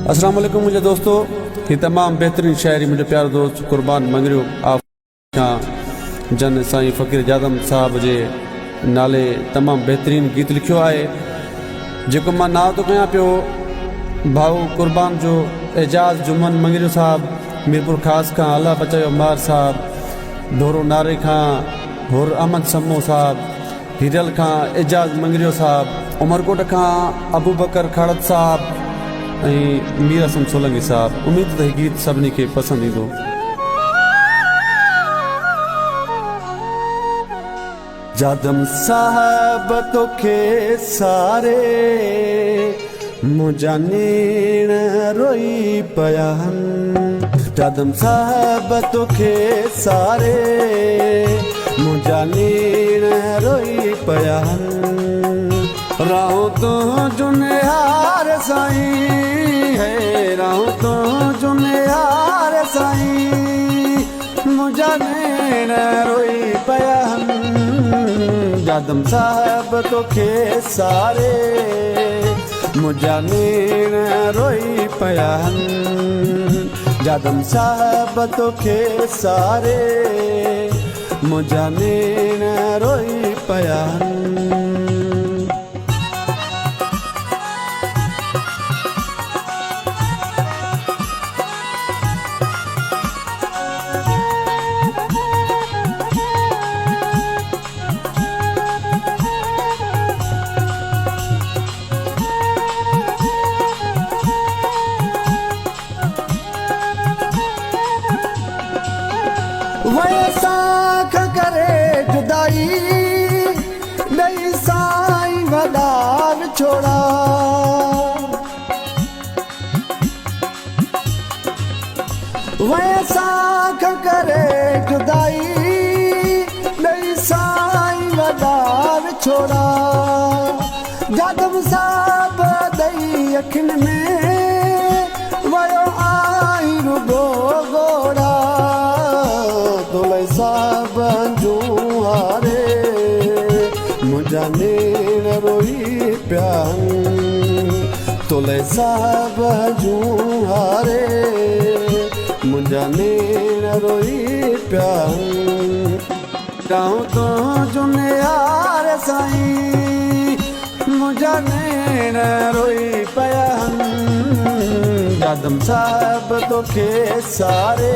अस्सलाम वालेकुम मुझे दोस्तों, ये तमाम बेहतरीन शायरी मुझे प्यारो दोस्त कुर्बान मंगरियो आप जन साईं फ़कीर जादम साहब जे नाले तमाम बेहतरीन गीत लिखियो है जो मां ना तो कयां पियो भाऊ कुर्बान जो एजाज जुमन मंगरियो साहब मीरपुर खास खां अल्लाह बचायो मार साहब धोरो नारे खां होर अहमद सम्मो साहब हिरल खां एजाज मंगरियो साहब उमरकोट खां अबू बकर खड़त साहब मीर हसन सोलंकी साहब। उम्मीद है गीत सभी के पसंद ईंदो। जादम साहब तोखे सारे मुंहिंजा नीण रोई पिया आहिनि। जादम साहब तोखे सारे मुंहिंजा नीण रोई पिया आहिनि। राहो तो जुनियार साईं है, राहो तो जुनियार साईं मुंहिंजा नीण रोई पिया आहिनि। जादम साहब तोखे सारे मुंहिंजा नीण रोई पिया आहिनि। जादम साहब तोखे सारे मुंहिंजा नीण रोई पिया आहिनि। वैसाख करे जुदाई नहीं साईं वदार छोड़ा। वैसाख करे जुदाई नहीं साईं वदार छोड़ा। जादम साहब दई अखिन में वयो आई रुगो गोड़ा। तोले साहब जूं हारे मुंहिंजा नीण रोई पिया आहिनि। तोले साहब जूं हारे मुंहिंजा नीण रोई पिया आहिनि। गाऊं तो जुनियार साईं मुंहिंजा नीण रोई पिया आहिनि। जादम साहब तोखे सारे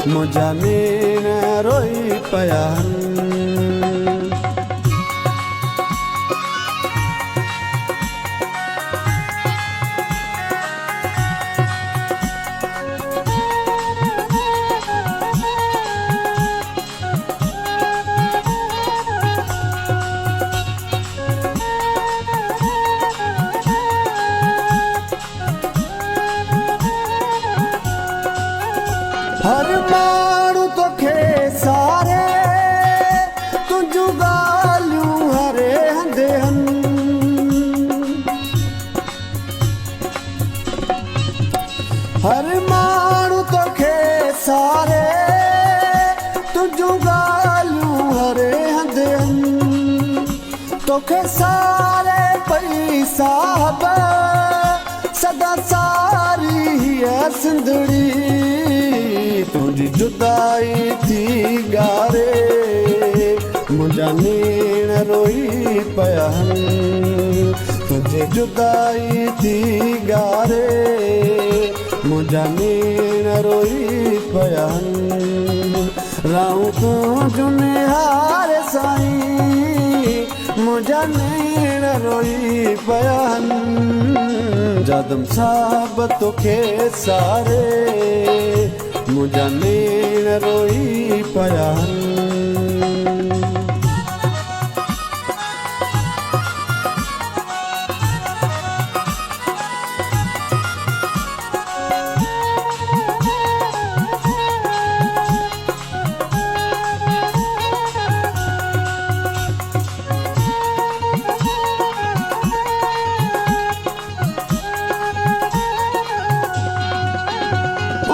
मुंहिंजा नीण रोई पिया आहिनि। हर माण्हू तोखे सारे तुंहिंजूं ॻाल्हियूं हरे हंधे आहिनि। हर माण्हू तोखे सारे तुंहिंजूं ॻाल्हियूं हरे हंधे आहिनि। तोखे सारे पई साहब सदा सारी हीअ सिंधड़ी। तुंहिंजी जुदाई थी ॻारे मुंहिंजा नीण रोई पिया आहिनि। तुंहिंजी जुदाई थी ॻारे मुंहिंजा नीण रोई पिया आहिनि। राहूं तूं जुनियार साईं मुंहिंजा नीण रोई पिया आहिनि। जादम साहब तोखे सारे मुंहिंजा नीण रोई पिया आहिनि।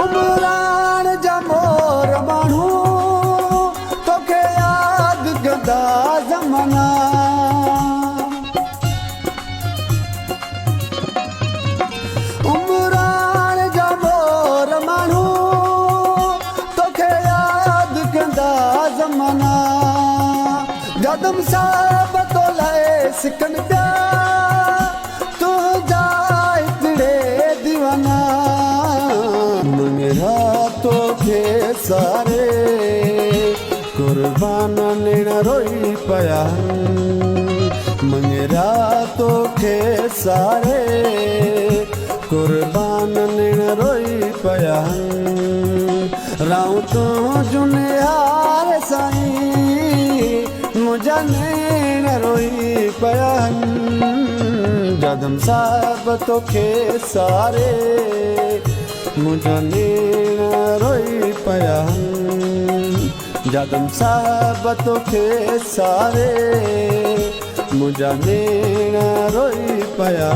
उमरान जा मोर माण्हू तोखे यादि जदम साहब तो लाए सिकन प्या तू जाए पिड़े दीवाना मेरा तो खे सारे कुर्बान लेना रोई पया मंगेरा तो खे सारे कुर्बान लेना रोई पया राहू तो जुने हार साईं मुझा नैन रोई पया जदम साहब तो खे सारे मुझा नैन रोई पया जदम साहब तो खे सारे मुझा नैन रोई पया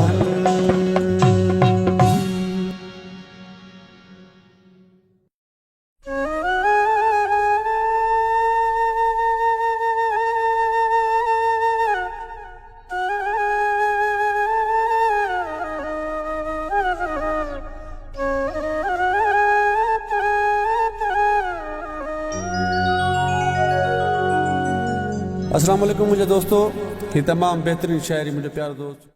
अस्सलाम वालेकुम मुझे दोस्तों, ये तमाम बेहतरीन शायरी मुझे प्यारे दोस्त